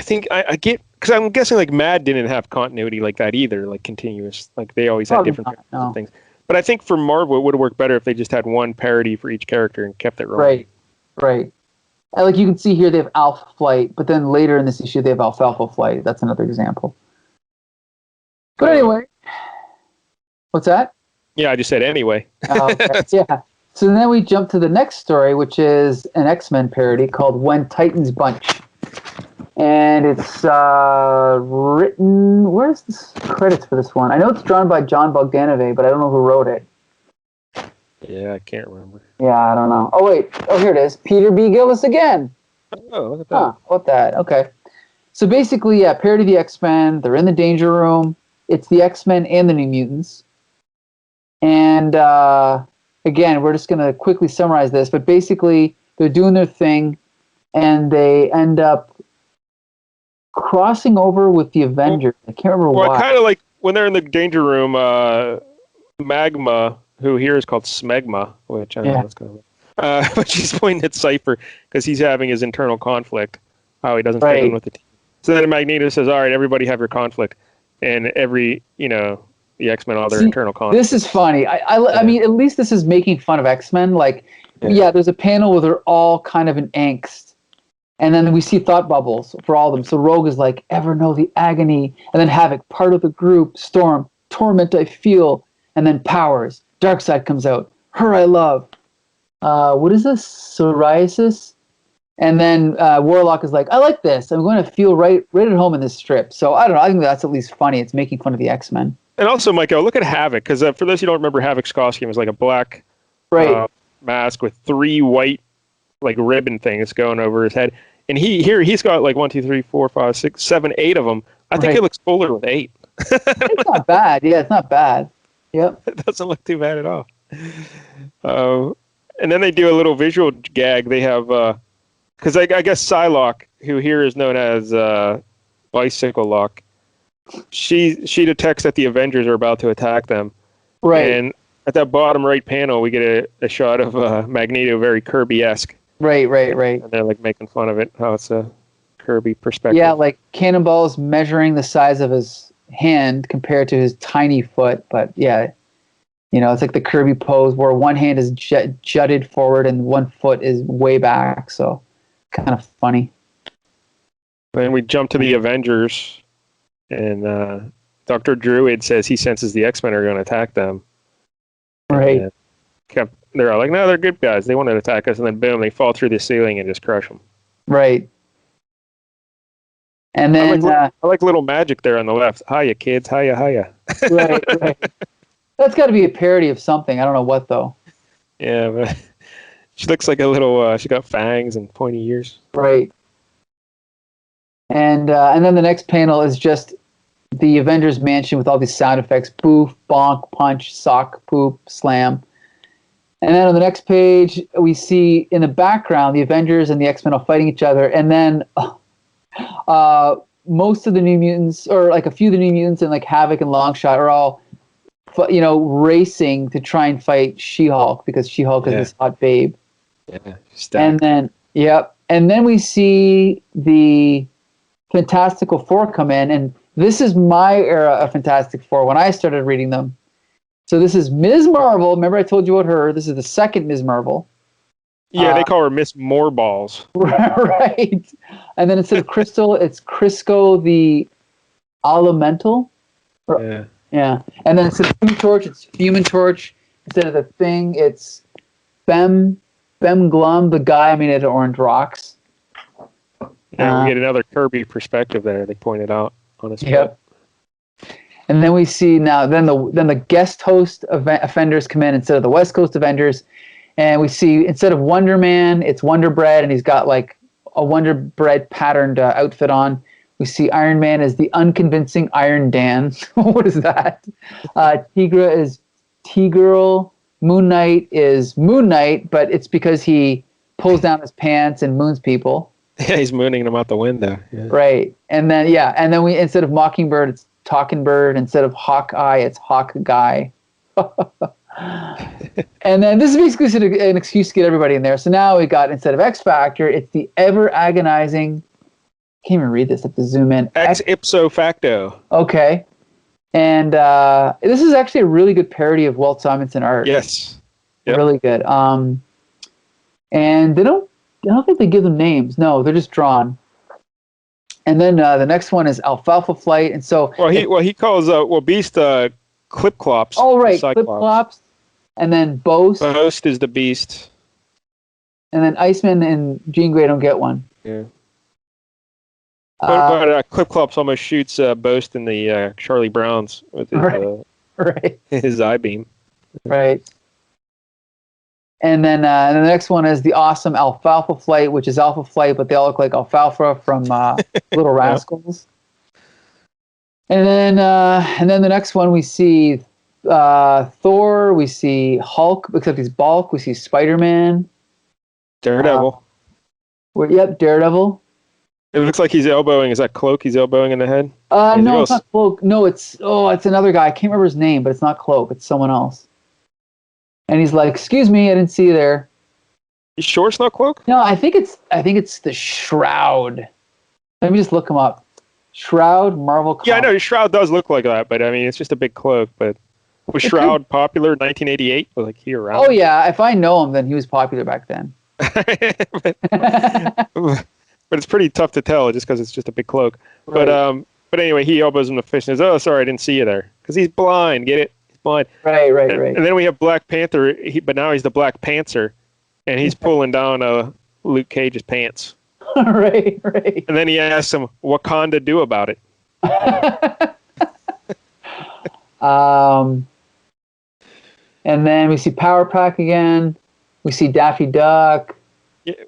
think I get, because I'm guessing like Mad didn't have continuity like that either, like continuous, like they always had different things. But I think for Marvel it would have worked better if they just had one parody for each character and kept it rolling. Right. And like you can see here, they have Alpha Flight, but then later in this issue they have Alfalfa Flight. That's another example. But anyway. What's that? Yeah, I just said anyway. Okay. Yeah. So then we jump to the next story, which is an X-Men parody called When Titans Bunch. And it's written... Where's the credits for this one? I know it's drawn by John Bogdanove, but I don't know who wrote it. Yeah, I can't remember. Yeah, I don't know. Oh, wait. Oh, here it is. Peter B. Gillis again. Oh, look at that. What that? Okay. So basically, parody of the X-Men. They're in the Danger Room. It's the X-Men and the New Mutants. And again, we're just going to quickly summarize this, but basically they're doing their thing and they end up crossing over with the Avengers. I can't remember why. Well, kind of like when they're in the Danger Room, Magma, who here is called Smegma, which I don't know what's going on. But she's pointing at Cypher because he's having his internal conflict, how he doesn't fit in with the team. So then Magneto says, all right, everybody have your conflict. And every, the X-Men, all their internal conflict. This is funny. I mean, at least this is making fun of X-Men. Like, there's a panel where they're all kind of in angst. And then we see thought bubbles for all of them. So Rogue is like, ever know the agony? And then Havoc, part of the group, Storm, torment I feel. And then Powers, Darkseid comes out. Her I love. What is this? Psoriasis? And then Warlock is like, I like this. I'm going to feel right at home in this strip. So I don't know. I think that's at least funny. It's making fun of the X-Men. And also, Michael, look at Havoc, because for those who don't remember, Havoc's costume was like a black mask with 3 white ribbon things going over his head. And he's got 1, 2, 3, 4, 5, 6, 7, 8 of them. I think he looks cooler with 8. It's not bad. Yeah, it's not bad. Yep. It doesn't look too bad at all. And then they do a little visual gag. They have, because I guess Psylocke, who here is known as Bicycle Lock, she detects that the Avengers are about to attack them. Right. And at that bottom right panel, we get a shot of Magneto, very Kirby-esque. Right. And they're making fun of it, how it's a Kirby perspective. Yeah, Cannonball's measuring the size of his hand compared to his tiny foot. But yeah, it's like the Kirby pose where one hand is jutted forward and one foot is way back. So kind of funny. Then we jump to the Avengers, and Dr. Druid says he senses the X-Men are going to attack them. Right. They're all like, no, they're good guys. They want to attack us. And then boom, they fall through the ceiling and just crush them. Right. And then I like little Magic there on the left. Hiya, kids. Hiya. Right. That's got to be a parody of something. I don't know what though. Yeah, but she looks like a little. She got fangs and pointy ears. Right. And then the next panel is just the Avengers Mansion with all these sound effects: boof, bonk, punch, sock, poop, slam. And then on the next page, we see in the background the Avengers and the X-Men are fighting each other, and then most of the New Mutants, or a few of the New Mutants, and Havoc and Longshot are all, racing to try and fight She-Hulk because She-Hulk is this hot babe. Yeah, and then we see the Fantastical Four come in, and this is my era of Fantastic Four when I started reading them. So this is Ms. Marvel. Remember I told you about her. This is the second Ms. Marvel. Yeah, they call her Miss Moreballs. Right. And then instead of Crystal, it's Crisco the Elemental. Yeah. Yeah. And then instead of Human Torch, it's Human Torch. Instead of the Thing, it's Bem Glum, the guy made out of orange rocks. Yeah, we get another Kirby perspective there. They pointed out on his Yep. And then we see then the guest host Avengers come in instead of the West Coast Avengers, and we see instead of Wonder Man, it's Wonder Bread, and he's got a Wonder Bread patterned outfit on. We see Iron Man as the unconvincing Iron Dan. What is that? Tigra is T-Girl. Moon Knight is Moon Knight, but it's because he pulls down his pants and moons people. Yeah, he's mooning them out the window. Yeah. Right, and then we instead of Mockingbird, it's Talking Bird. Instead of Hawkeye, it's Hawk Guy. And then this is basically an excuse to get everybody in there. So now we got, instead of X Factor, it's the ever agonizing. I can't even read this. I have to zoom in. Ex ipso facto. Okay, and this is actually a really good parody of Walt Simonson art. Yes. Yep. Really good. And I don't think they give them names. No, they're just drawn. And then the next one is Alfalfa Flight, and so he calls Beast Clip Clops. Oh right, Clip Clops, and then Boast. Boast is the Beast, and then Iceman and Jean Grey don't get one. Yeah. But Clip Clops almost shoots Boast in the Charlie Browns with his his eye beam. Right. And then the next one is the awesome Alfalfa Flight, which is Alpha Flight, but they all look like Alfalfa from Little Rascals. And then the next one we see Thor, we see Hulk, except he's bulk. We see Spider-Man, Daredevil. Daredevil. It looks like he's elbowing. Is that Cloak? He's elbowing in the head. No, it's not Cloak. No, it's another guy. I can't remember his name, but it's not Cloak. It's someone else. And he's like, "Excuse me, I didn't see you there." You sure it's not Cloak? No, I think it's the Shroud. Let me just look him up. Shroud, Marvel Comics. Yeah, I know Shroud does look like that, but I mean, it's just a big cloak. But was Shroud popular in 1988? Was he around? Oh yeah, if I know him, then he was popular back then. But it's pretty tough to tell just because it's just a big cloak. Right. But anyway, he elbows him to fish and says, "Oh, sorry, I didn't see you there," because he's blind. Get it? He's fine. Right. And then we have Black Panther, but now he's the Black Panther, and he's pulling down Luke Cage's pants. right. And then he asks him, Wakanda do about it? And then we see Power Pack again. We see Daffy Duck.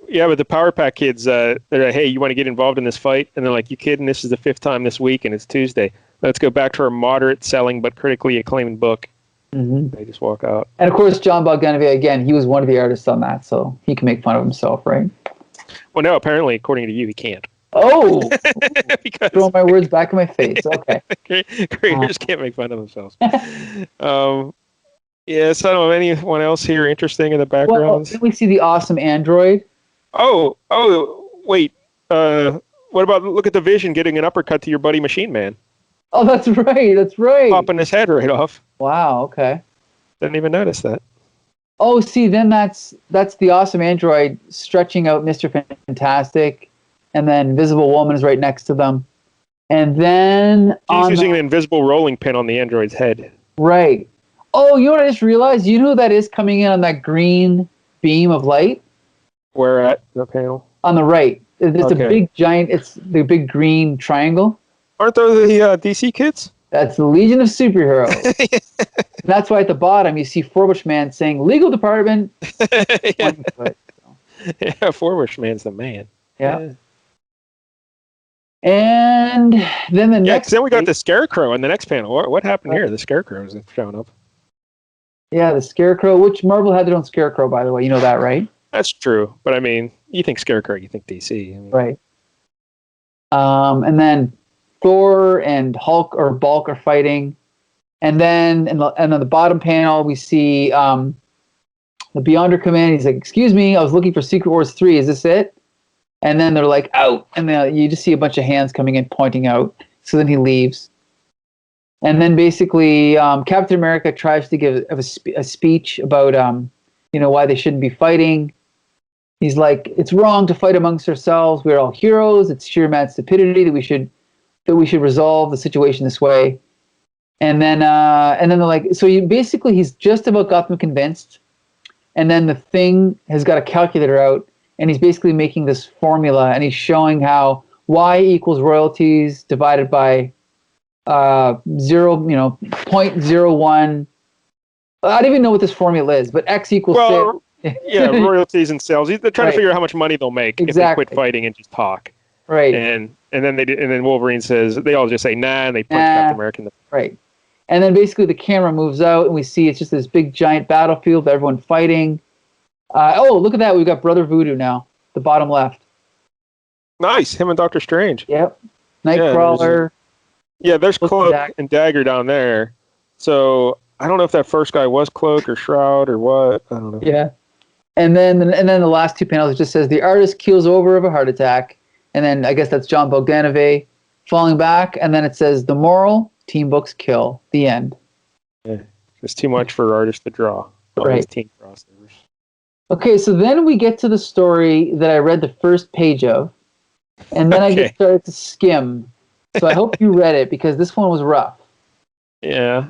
Yeah, but the Power Pack kids, they're like, hey, you want to get involved in this fight? And they're like, you kidding? This is the 5th time this week, and it's Tuesday. Let's go back to our moderate-selling but critically acclaimed book. Mm-hmm. They just walk out. And, of course, John Bogdanove, again, he was one of the artists on that, so he can make fun of himself, right? Well, no, apparently, according to you, he can't. Oh! Throwing my words back in my face. Okay. Creators can't make fun of themselves. Yes, I don't know anyone else here interesting in the backgrounds. Well, then we see the awesome android. Oh, wait. What about look at the Vision getting an uppercut to your buddy Machine Man? Oh, that's right. Popping his head right off. Wow, okay. Didn't even notice that. Oh, see, then that's the awesome android stretching out Mr. Fantastic, and then Invisible Woman is right next to them. And then he's using an invisible rolling pin on the android's head. Right. Oh, you know what I just realized? You know who that is coming in on that green beam of light? Where at the panel? On the right. It's a big giant, it's the big green triangle. Aren't those the DC kids? That's the Legion of Superheroes. That's why at the bottom you see Forbush Man saying, Legal Department. Yeah, Forbush Man's the man. Yeah. And then the next... then we got the Scarecrow in the next panel. What happened here? The Scarecrow isn't showing up. Yeah, the Scarecrow, which Marvel had their own Scarecrow, by the way. You know that, right? That's true. But, I mean, you think Scarecrow, you think DC. I mean. Right. And then Thor and Hulk or Bulk are fighting. And then on the bottom panel, we see the Beyonder Command. He's like, excuse me, I was looking for Secret Wars 3. Is this it? And then they're like, out. And then you just see a bunch of hands coming in, pointing out. So then he leaves. And then basically, Captain America tries to give a speech about, why they shouldn't be fighting. He's like, it's wrong to fight amongst ourselves. We're all heroes. It's sheer mad stupidity that we should resolve the situation this way. And then they're like, so he's just about got them convinced. And then the Thing has got a calculator out, and he's basically making this formula, and he's showing how Y equals royalties divided by 0.01. I don't even know what this formula is, but X equals 6. Yeah, royalties and sales. They're trying to figure out how much money they'll make if they quit fighting and just talk. Right. And then Wolverine says, they all just say nah, and they punch Captain America in the right. And then basically the camera moves out, and we see it's just this big giant battlefield with everyone fighting. Look at that. We've got Brother Voodoo now, the bottom left. Nice. Him and Doctor Strange. Yep. Nightcrawler. There's Cloak and Dagger down there. So I don't know if that first guy was Cloak or Shroud or what. I don't know. Yeah. And then the last two panels, it just says the artist keels over of a heart attack. And then I guess that's John Bogdanove falling back. And then it says the moral, team books kill. The end. Yeah. It's too much for artists to draw. Right. Team crossovers. Okay, so then we get to the story that I read the first page of. And then I just started to skim. So I hope you read it, because this one was rough. Yeah.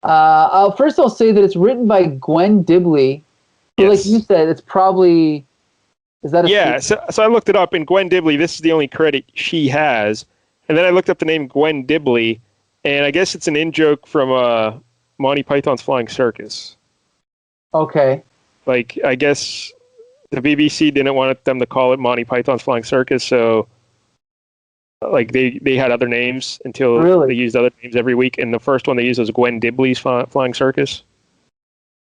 First I'll say that it's written by Gwen Dibley. Yes. Like you said, it's probably... Is that a so I looked it up, and Gwen Dibley, this is the only credit she has. And then I looked up the name Gwen Dibley, and I guess it's an in-joke from Monty Python's Flying Circus. Okay. Like, I guess the BBC didn't want them to call it Monty Python's Flying Circus, so like they had other names until they used other names every week. And the first one they used was Gwen Dibley's Flying Circus.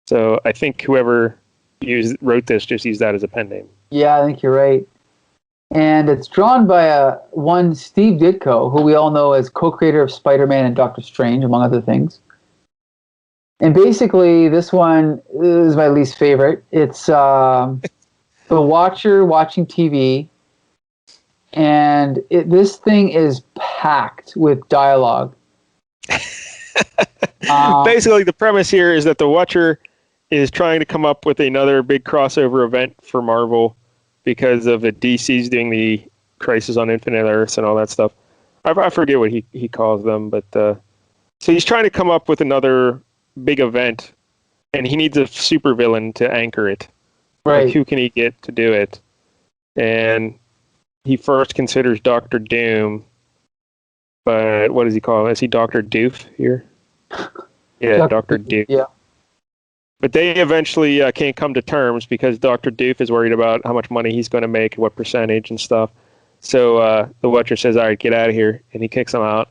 So I think whoever wrote this just used that as a pen name. Yeah, I think you're right. And it's drawn by one Steve Ditko, who we all know as co-creator of Spider-Man and Doctor Strange, among other things. And basically, this one is my least favorite. It's the Watcher watching TV, and this thing is packed with dialogue. Basically, the premise here is that the Watcher is trying to come up with another big crossover event for Marvel because of the DC's doing the Crisis on Infinite Earths and all that stuff. I forget what he calls them, but so he's trying to come up with another big event, and he needs a supervillain to anchor it. Right. Like, who can he get to do it? And he first considers Doctor Doom, but what does he call him? Is he Doctor Doof here? Yeah, Doctor Doof. Yeah. But they eventually can't come to terms because Doctor Doof is worried about how much money he's going to make, what percentage and stuff. So the Watcher says, "All right, get out of here," and he kicks him out.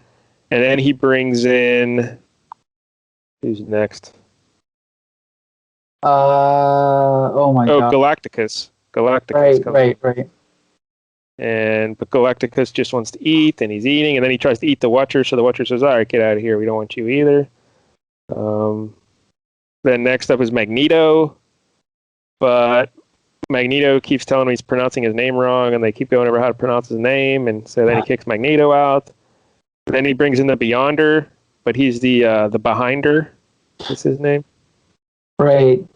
And then he brings in, who's next? Oh my God. Galactus. Galactus. Right. But Galactus just wants to eat, and he's eating, and then he tries to eat the Watcher. So the Watcher says, "All right, get out of here. We don't want you either." Then next up is Magneto, but Magneto keeps telling him he's pronouncing his name wrong, and they keep going over how to pronounce his name, and so then he kicks Magneto out. Then he brings in the Beyonder, but he's the Behinder. What's his name? Right.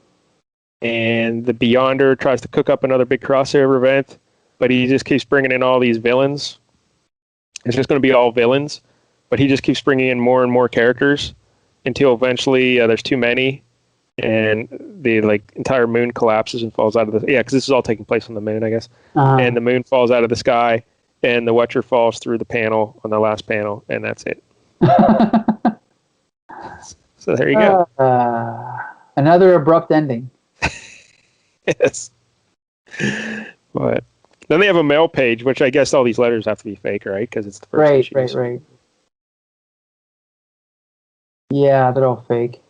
And the Beyonder tries to cook up another big crossover event, but he just keeps bringing in all these villains. It's just going to be all villains, but he just keeps bringing in more and more characters until eventually there's too many, and the entire moon collapses and falls out of the because this is all taking place on the moon, I guess. And the moon falls out of the sky, and the Watcher falls through the panel on the last panel, and that's it. So there you go. Another abrupt ending. Yes. But then they have a mail page, which I guess all these letters have to be fake, right? Because it's the first issue. Right. Yeah, they're all fake.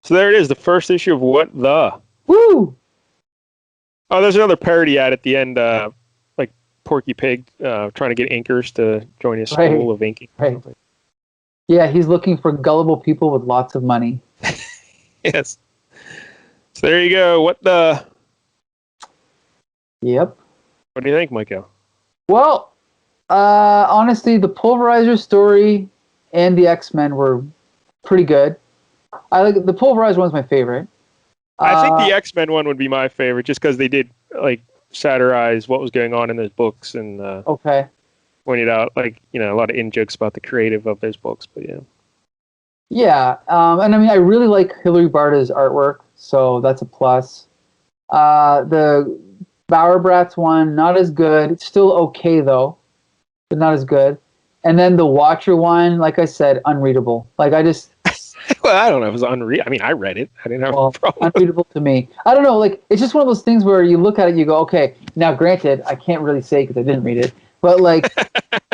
So there it is, the first issue of What the? Woo! Oh, there's another parody ad at the end, like Porky Pig trying to get inkers to join his school of inking. Right. Yeah, he's looking for gullible people with lots of money. Yes. So there you go. What the? Yep. What do you think, Michael? Well, honestly, the Pulverizer story and the X-Men were pretty good. I like the Pulverizer one's my favorite. I think the X-Men one would be my favorite, just because they did satirize what was going on in those books and pointed out a lot of in jokes about the creative of those books. But yeah, and I mean I really like Hilary Barta's artwork, so that's a plus. The Bower Brats one, not as good. It's still okay though, but not as good. And then the Watcher one, like I said, unreadable. Like I just. Well, I don't know if it was unreadable. I mean, I read it. I didn't have a problem. Unreadable to me. I don't know. Like it's just one of those things where you look at it, you go, okay. Now, granted, I can't really say because I didn't read it, but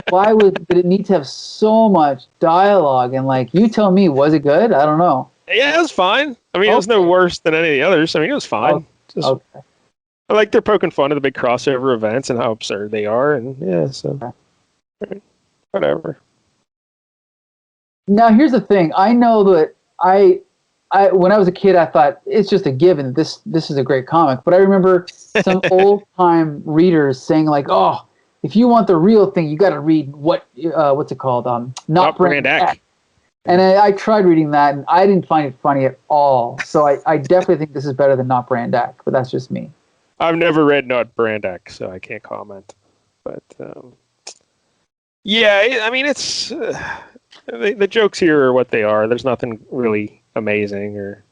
why did it need to have so much dialogue? And you tell me, was it good? I don't know. Yeah, it was fine. I mean, it was no worse than any of the others. I mean, it was fine. Okay. I like they're poking fun at the big crossover events and how absurd they are, and whatever. Now, here's the thing. I know that I when I was a kid, I thought it's just a given. This is a great comic. But I remember some old time readers saying oh, if you want the real thing, you got to read what's it called? Not Brand X. And I tried reading that, and I didn't find it funny at all. So I definitely think this is better than Not Brand X. But that's just me. I've never read Not Brand X, so I can't comment. But I mean, it's. The jokes here are what they are. There's nothing really amazing or.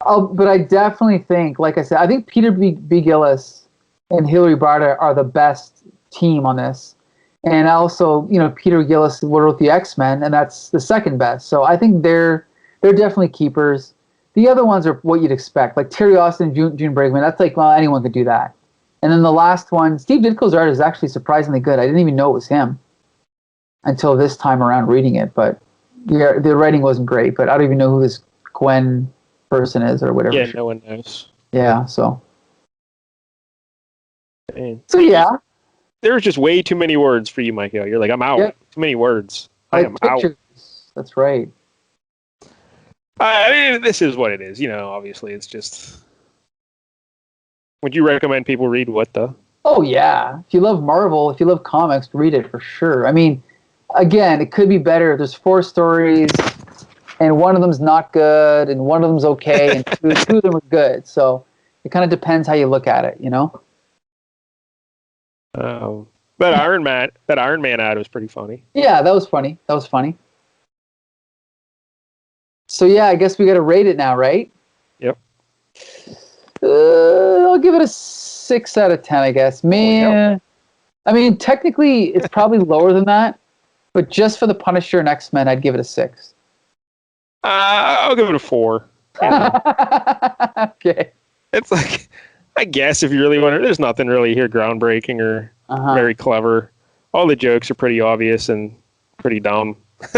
But I definitely think, like I said, I think Peter B. Gillis and Hilary Barta are the best team on this, and also Peter Gillis wrote the X-Men, and that's the second best. So I think they're definitely keepers. The other ones are what you'd expect, like Terry Austin, June Brigman. That's anyone could do that. And then the last one, Steve Ditko's art is actually surprisingly good. I didn't even know it was him until this time around reading it, but the writing wasn't great, but I don't even know who this Gwen person is or whatever. Yeah, no one knows. Yeah, so. Man. So, yeah. There's just way too many words for you, Michael. You're I'm out. Yep. Too many words. I am pictures. Out. That's right. I mean, this is what it is. Obviously, it's just... Would you recommend people read What the? Oh, yeah. If you love Marvel, if you love comics, read it for sure. I mean... Again, it could be better. There's 4 stories, and one of them's not good, and one of them's okay, and two of them are good. So it kind of depends how you look at it, That Iron Man ad was pretty funny. Yeah, that was funny. So yeah, I guess we got to rate it now, right? Yep. I'll give it a 6 out of 10, I guess. Man, I mean, technically, it's probably lower than that, but just for the Punisher and X-Men, I'd give it a 6. I'll give it a 4. Okay. It's like, I guess if you really want to, there's nothing really here groundbreaking or very clever. All the jokes are pretty obvious and pretty dumb.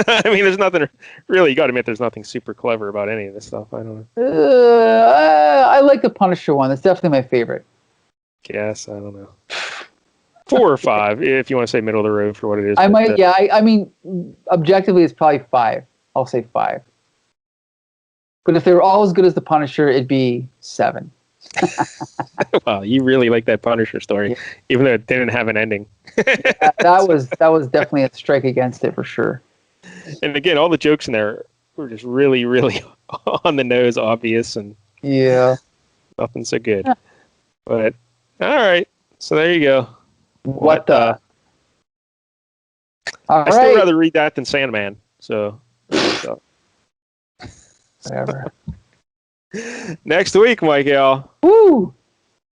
I mean, there's nothing really. You got to admit, there's nothing super clever about any of this stuff. I don't know. I like the Punisher one. That's definitely my favorite. Guess I don't know. 4 or 5, if you want to say middle of the road for what it is. I might. Yeah. I mean, objectively, it's probably 5. I'll say 5. But if they were all as good as the Punisher, it'd be 7. Wow, you really like that Punisher story, even though it didn't have an ending. Yeah, that was definitely a strike against it for sure. And again, all the jokes in there were just really, really on the nose, obvious, and nothing so good. Yeah. But all right, so there you go. What the? I'd still rather read that than Sandman. So. Whatever. Next week, Michael. Woo!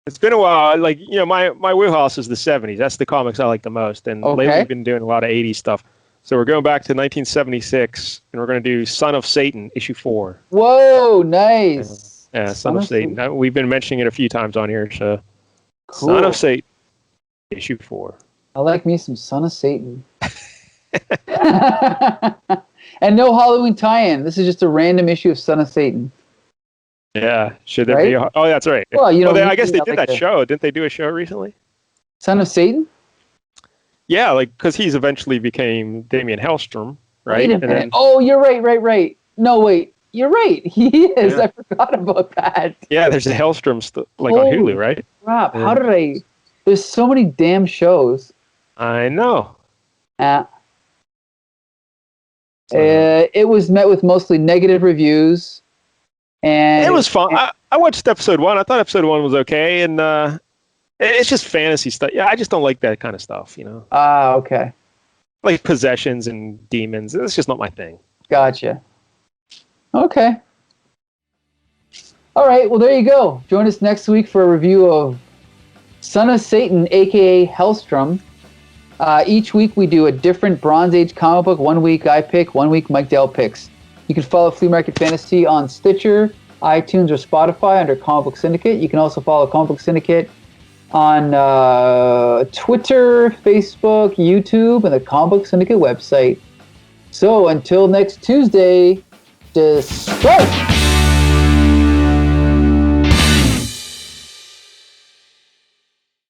It's been a while. Like, you know, my wheelhouse is the 70s. That's the comics I like the most. And lately we've been doing a lot of 80s stuff. So we're going back to 1976, and we're going to do Son of Satan, issue 4. Whoa, nice. Yeah, Son of Satan. We've been mentioning it a few times on here. So, cool. Son of Satan, issue 4. I like me some Son of Satan. And no Halloween tie-in. This is just a random issue of Son of Satan. Yeah, should there be? Oh, that's right. Well, you know, I guess they did that show. Didn't they do a show recently? Son of Satan? Yeah, like because he's eventually became Damian Hellstrom, right? Wait a minute. Then, oh, you're right. No, wait, you're right. He is. Yeah. I forgot about that. Yeah, there's a Hellstrom on Hulu, right? Crap! Yeah. How did I? There's so many damn shows. I know. It was met with mostly negative reviews. And it was fun. I watched episode 1. I thought episode 1 was okay, and it's just fantasy stuff. Yeah, I just don't like that kind of stuff, you know. Okay. Like possessions and demons. It's just not my thing. Gotcha. Okay. All right. Well, there you go. Join us next week for a review of Son of Satan, aka Hellstrom. Each week we do a different Bronze Age comic book. 1 week I pick, 1 week Mike Dell picks. You can follow Flea Market Fantasy on Stitcher, iTunes, or Spotify under Comic Book Syndicate. You can also follow Comic Book Syndicate on Twitter, Facebook, YouTube, and the Comic Book Syndicate website. So until next Tuesday, destroy!